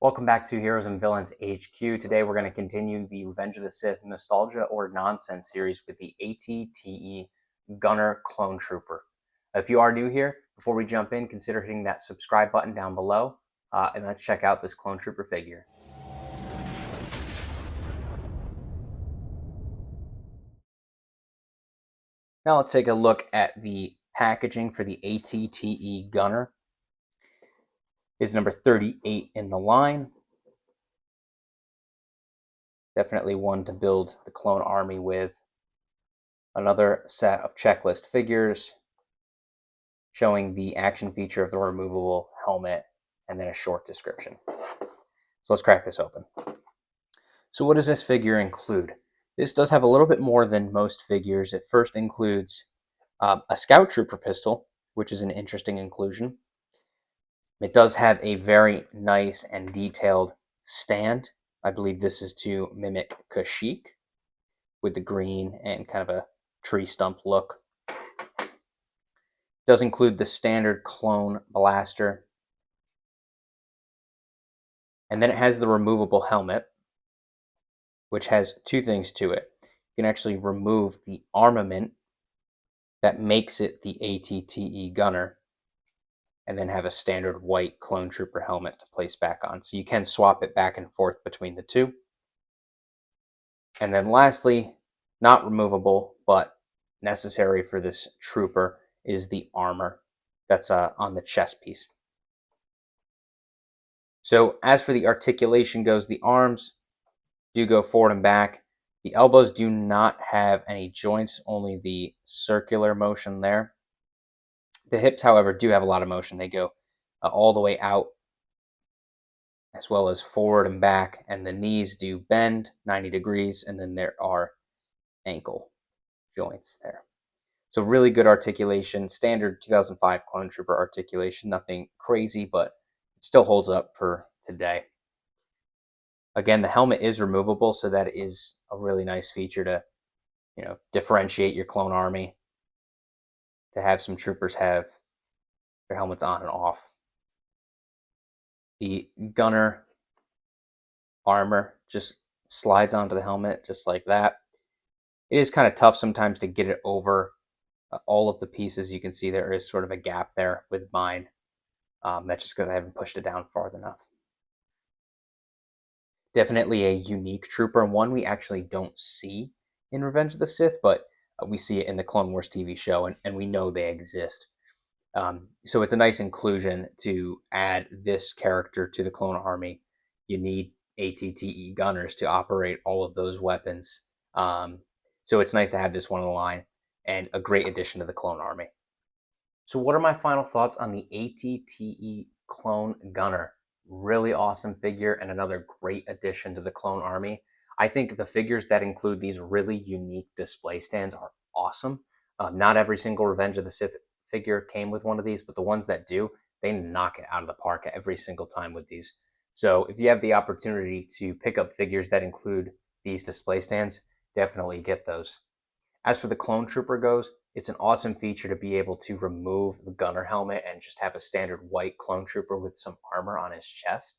Welcome back to Heroes and Villains HQ. Today we're going to continue the Revenge of the Sith Nostalgia or Nonsense series with the ATTE Gunner Clone Trooper. If you are new here, before we jump in, consider hitting that subscribe button down below, and let's check out this Clone Trooper figure. Now let's take a look at the packaging for the ATTE Gunner. It's number 38 in the line. Definitely one to build the clone army with. Another set of checklist figures showing the action feature of the removable helmet and then a short description. So let's crack this open. So what does this figure include? This does have a little bit more than most figures. It first includes a Scout Trooper pistol, which is an interesting inclusion. It does have a very nice and detailed stand. I believe this is to mimic Kashyyyk with the green and kind of a tree stump look. It does include the standard clone blaster. And then it has the removable helmet, which has two things to it. You can actually remove the armament that makes it the ATTE Gunner, and then have a standard white Clone Trooper helmet to place back on. So you can swap it back and forth between the two. And then lastly, not removable, but necessary for this trooper, is the armor that's on the chest piece. So as for the articulation goes, the arms do go forward and back. The elbows do not have any joints, only the circular motion there. The hips, however, do have a lot of motion. They go all the way out, as well as forward and back, and the knees do bend 90 degrees, and then there are ankle joints there. So really good articulation, standard 2005 Clone Trooper articulation, nothing crazy, but it still holds up for today. Again, the helmet is removable, so that is a really nice feature to, differentiate your clone army, to have some troopers have their helmets on and off. The gunner armor just slides onto the helmet just like that. It is kind of tough sometimes to get it over all of the pieces. You can see there is sort of a gap there with mine. That's just because I haven't pushed it down far enough. Definitely a unique trooper, and one we actually don't see in Revenge of the Sith, but we see it in the Clone Wars TV show, and we know they exist. So it's a nice inclusion to add this character to the clone army. You need ATTE gunners to operate all of those weapons. So it's nice to have this one on the line, and a great addition to the clone army. So what are my final thoughts on the ATTE Clone Gunner? Really awesome figure and another great addition to the clone army. I think the figures that include these really unique display stands are awesome. Not every single Revenge of the Sith figure came with one of these, but the ones that do, they knock it out of the park every single time with these. So if you have the opportunity to pick up figures that include these display stands, definitely get those. As for the Clone Trooper goes, it's an awesome feature to be able to remove the gunner helmet and just have a standard white Clone Trooper with some armor on his chest.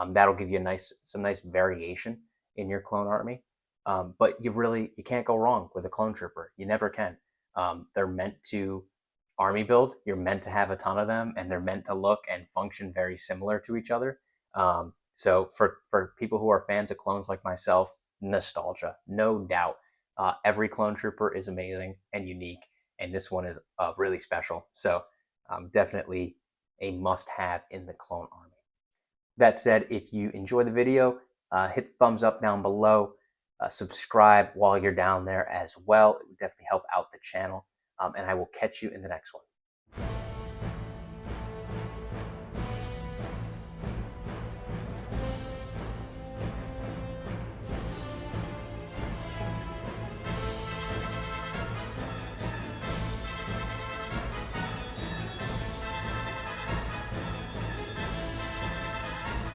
That'll give you some nice variation in your clone army. But you can't go wrong with a Clone Trooper. You never can. They're meant to army build. You're meant to have a ton of them, and they're meant to look and function very similar to each other. So for people who are fans of clones like myself, nostalgia, no doubt. Every Clone Trooper is amazing and unique, and this one is really special. So definitely a must-have in the clone army. That said, if you enjoy the video, hit the thumbs up down below. Subscribe while you're down there as well. It would definitely help out the channel. And I will catch you in the next one.